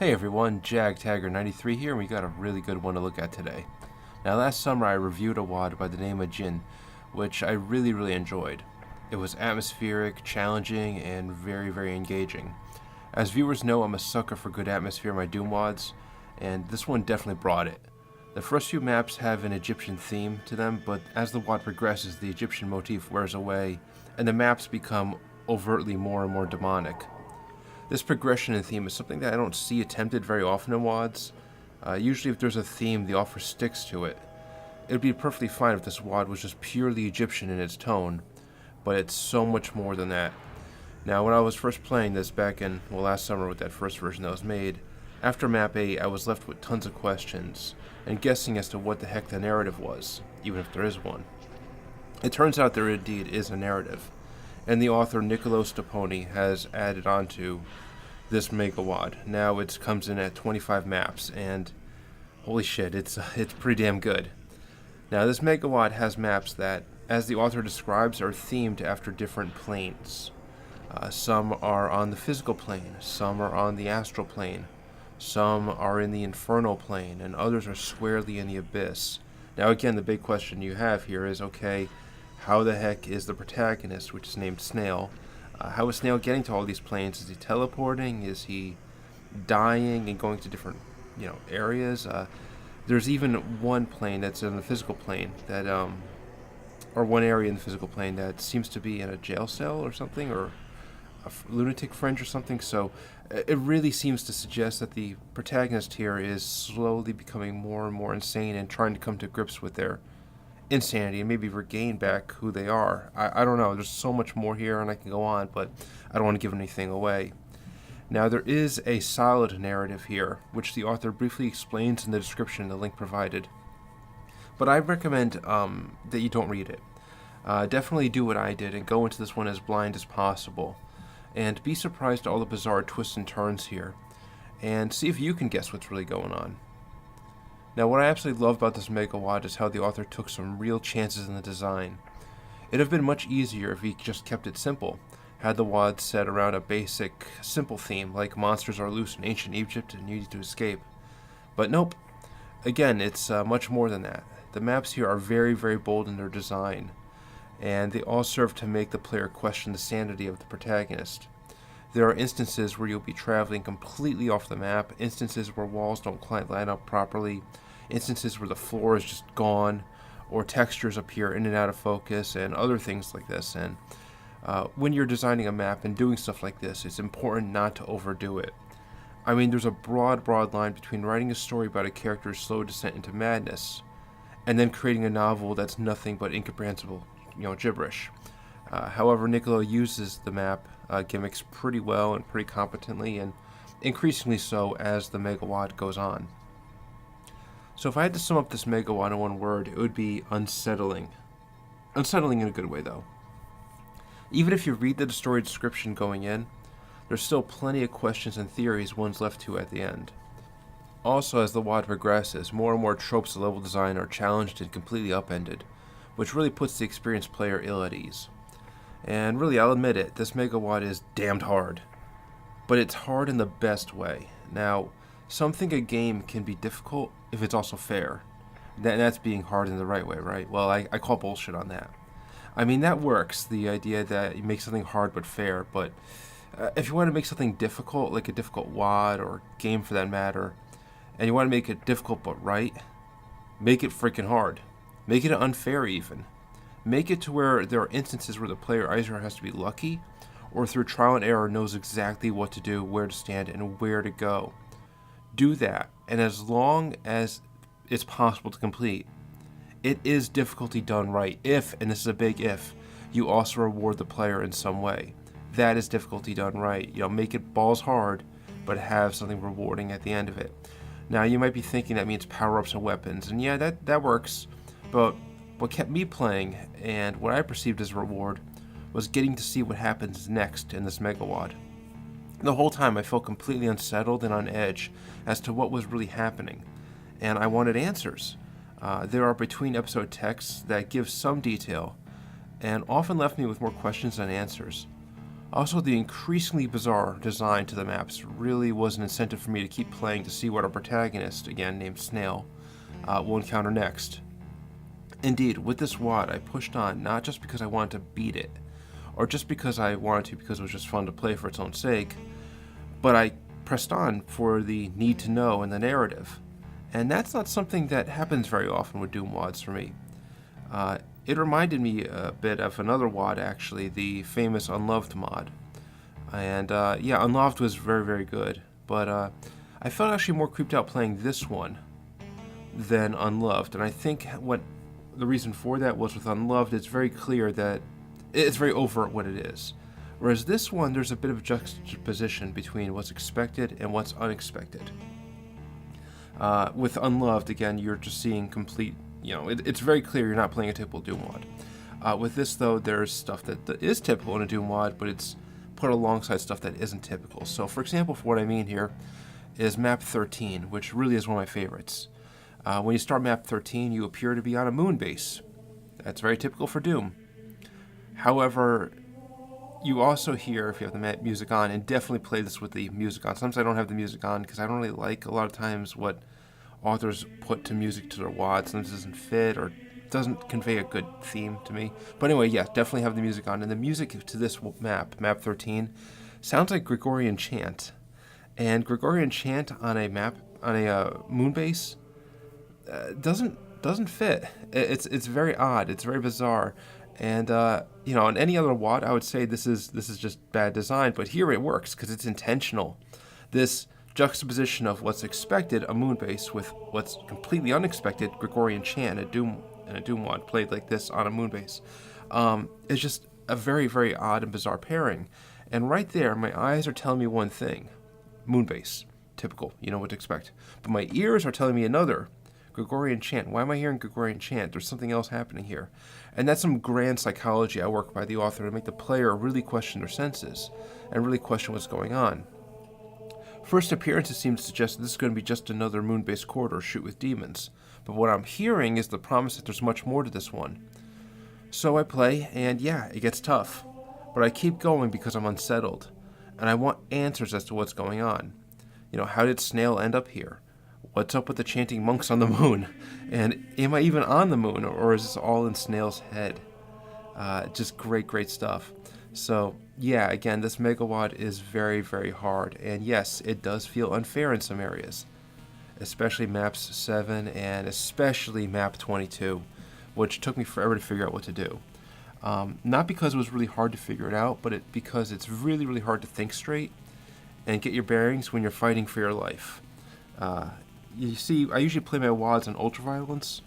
Hey everyone, JagTagger93 here, and we got a really good one to look at today. Now last summer I reviewed a WAD by the name of Djinn, which I really enjoyed. It was atmospheric, challenging, and very engaging. As viewers know, I'm a sucker for good atmosphere in my Doom WADs, and this one definitely brought it. The first few maps have an Egyptian theme to them, but as the WAD progresses, the Egyptian motif wears away, and the maps become overtly more and more demonic. This progression in theme is something that I don't see attempted very often in WADs. Usually if there's a theme, the author sticks to it. It would be perfectly fine if this WAD was just purely Egyptian in its tone, but it's so much more than that. Now, when I was first playing this back in, last summer with that first version that was made, after map 8, I was left with tons of questions, and guessing as to what the heck the narrative was, even if there is one. It turns out there indeed is a narrative, and the author Niccolo Stoppani has added onto this mega WAD. Now it comes in at 25 maps, and holy shit, it's pretty damn good. Now this mega WAD has maps that, as the author describes, are themed after different planes. Some are on the physical plane, some are on the astral plane, some are in the infernal plane, and others are squarely in the abyss. Now again, the big question you have here is, okay, how the heck is the protagonist, which is named Snail, how is Snail getting to all these planes? Is he teleporting? Is he dying and going to different, areas? There's even one plane that's in the physical plane that, or one area in the physical plane that seems to be in a jail cell or something, or a lunatic fringe or something. So it really seems to suggest that the protagonist here is slowly becoming more and more insane and trying to come to grips with their insanity and maybe regain back who they are. I don't know. There's so much more here, and I can go on, but I don't want to give anything away. Now, there is a solid narrative here, which the author briefly explains in the description in the link provided. But I recommend that you don't read it. Definitely do what I did and go into this one as blind as possible. And be surprised at all the bizarre twists and turns here. And see if you can guess what's really going on. Now, what I absolutely love about this mega WAD is how the author took some real chances in the design. It'd have been much easier if he just kept it simple, had the WAD set around a basic, simple theme like monsters are loose in ancient Egypt and you need to escape. But nope. Again, it's much more than that. The maps here are very bold in their design, and they all serve to make the player question the sanity of the protagonist. There are instances where you'll be traveling completely off the map, instances where walls don't quite line up properly, instances where the floor is just gone, or textures appear in and out of focus, and other things like this. And when you're designing a map and doing stuff like this, it's important not to overdo it. I mean, there's a broad line between writing a story about a character's slow descent into madness, and then creating a novel that's nothing but incomprehensible, gibberish. However, Niccolo uses the map gimmicks pretty well and pretty competently, and increasingly so as the mega WAD goes on. So if I had to sum up this mega WAD in one word, it would be unsettling. Unsettling in a good way, though. Even if you read the story description going in, there's still plenty of questions and theories one's left to at the end. Also, as the WAD progresses, more and more tropes of level design are challenged and completely upended, which really puts the experienced player ill at ease. And really, I'll admit it, this mega WAD is damned hard. But it's hard in the best way. Now, some think a game can be difficult if it's also fair. That's being hard in the right way, right? Well, I call bullshit on that. I mean, that works, the idea that you make something hard but fair, but if you want to make something difficult, like a difficult WAD or game for that matter, and you want to make it difficult but right, make it freaking hard. Make it unfair even. Make it to where there are instances where the player either has to be lucky or through trial and error knows exactly what to do, where to stand, and where to go. Do that, and as long as it's possible to complete, it is difficulty done right if, and this is a big if, you also reward the player in some way. That is difficulty done right. Make it balls hard, but have something rewarding at the end of it. Now, you might be thinking that means power-ups and weapons, and yeah, that works, but what kept me playing, and what I perceived as a reward, was getting to see what happens next in this mega WAD. The whole time I felt completely unsettled and on edge as to what was really happening, and I wanted answers. There are between episode texts that give some detail, and often left me with more questions than answers. Also, the increasingly bizarre design to the maps really was an incentive for me to keep playing to see what our protagonist, again named Snail, will encounter next. Indeed, with this wad, I pushed on not just because I wanted to beat it, or just because I wanted to because it was just fun to play for its own sake, but I pressed on for the need to know and the narrative. And that's not something that happens very often with Doom wads for me. It reminded me a bit of another wad, actually, the famous Unloved mod. And yeah, Unloved was very, very good, but I felt actually more creeped out playing this one than Unloved. And I think what the reason for that was with Unloved, it's very clear that it's very overt what it is. Whereas this one, there's a bit of juxtaposition between what's expected and what's unexpected. With Unloved, again, you're just seeing complete, it's very clear you're not playing a typical Doom wad. With this, though, there's stuff that is typical in a Doom wad, but it's put alongside stuff that isn't typical. So, for example, for what I mean here is map 13, which really is one of my favorites. When you start map 13, you appear to be on a moon base. That's very typical for Doom. However, you also hear, if you have the music on, and definitely play this with the music on. Sometimes I don't have the music on because I don't really like a lot of times what authors put to music to their wads. Sometimes it doesn't fit or doesn't convey a good theme to me. But anyway, yeah, definitely have the music on. And the music to this map 13, sounds like Gregorian chant. And Gregorian chant on a moon base doesn't fit. It's very odd. It's very bizarre. And on any other wad, I would say this is just bad design. But here it works because it's intentional. This juxtaposition of what's expected, a moon base, with what's completely unexpected, Gregorian chant, a Doom wad played like this on a moon base, is just a very, very odd and bizarre pairing. And right there, my eyes are telling me one thing: moon base, typical, you know what to expect. But my ears are telling me another: Gregorian chant. Why am I hearing Gregorian chant? There's something else happening here. And that's some grand psychology at work by the author to make the player really question their senses and really question what's going on. First appearances seem to suggest that this is going to be just another moon-based corridor shoot with demons. But what I'm hearing is the promise that there's much more to this one. So I play, and yeah, it gets tough. But I keep going because I'm unsettled. And I want answers as to what's going on. How did Snail end up here? What's up with the chanting monks on the moon? And am I even on the moon, or is this all in Snail's head? Just great, great stuff. So, yeah, again, this Megawad is very, very hard. And yes, it does feel unfair in some areas. Especially maps 7 and especially map 22, which took me forever to figure out what to do. Not because it was really hard to figure it out, but because it's really, really hard to think straight and get your bearings when you're fighting for your life. You see, I usually play my wads on ultraviolence,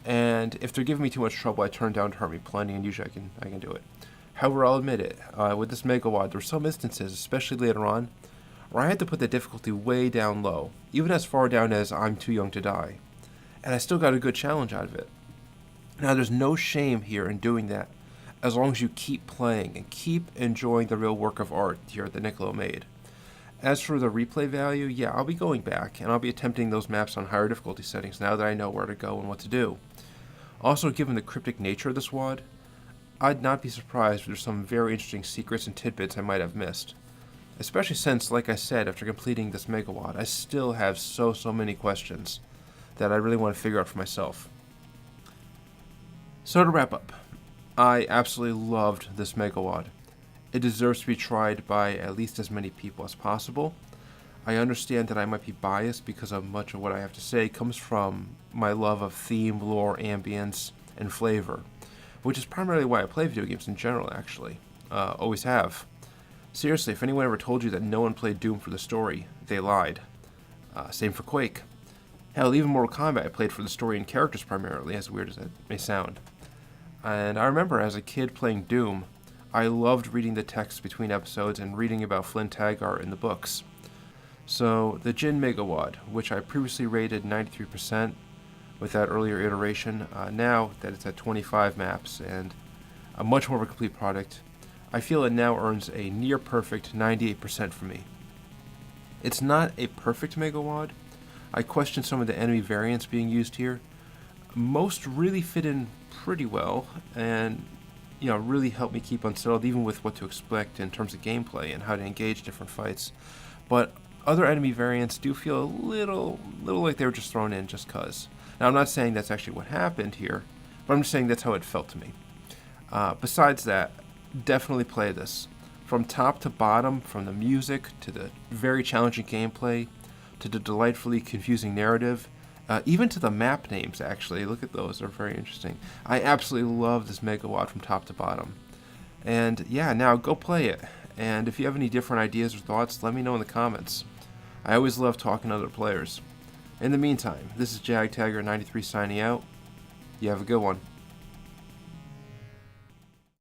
and if they're giving me too much trouble, I turn down to hurt me plenty, and usually I can do it. However, I'll admit it, with this Mega Wad, there were some instances, especially later on, where I had to put the difficulty way down low, even as far down as I'm too young to die, and I still got a good challenge out of it. Now, there's no shame here in doing that, as long as you keep playing and keep enjoying the real work of art here that Niccolo made. As for the replay value, yeah, I'll be going back, and I'll be attempting those maps on higher difficulty settings now that I know where to go and what to do. Also, given the cryptic nature of this wad, I'd not be surprised if there's some very interesting secrets and tidbits I might have missed. Especially since, like I said, after completing this Mega Wad, I still have so many questions that I really want to figure out for myself. So to wrap up, I absolutely loved this Mega Wad. It deserves to be tried by at least as many people as possible. I understand that I might be biased because of much of what I have to say comes from my love of theme, lore, ambience, and flavor, which is primarily why I play video games in general, actually. Always have. Seriously, if anyone ever told you that no one played Doom for the story, they lied. Same for Quake. Hell, even Mortal Kombat I played for the story and characters primarily, as weird as that may sound. And I remember as a kid playing Doom, I loved reading the text between episodes and reading about Flynn Taggart in the books. So, the Djinn Megawad, which I previously rated 93% with that earlier iteration, now that it's at 25 maps and a much more of a complete product, I feel it now earns a near-perfect 98% for me. It's not a perfect Megawad. I question some of the enemy variants being used here. Most really fit in pretty well, and really helped me keep unsettled, even with what to expect in terms of gameplay and how to engage different fights. But other enemy variants do feel a little like they were just thrown in just cause. Now, I'm not saying that's actually what happened here, but I'm just saying that's how it felt to me. Besides that, definitely play this. From top to bottom, from the music to the very challenging gameplay to the delightfully confusing narrative, even to the map names, actually. Look at those, they're very interesting. I absolutely love this Megawad from top to bottom. And yeah, now go play it. And if you have any different ideas or thoughts, let me know in the comments. I always love talking to other players. In the meantime, this is JagTagger93 signing out. You have a good one.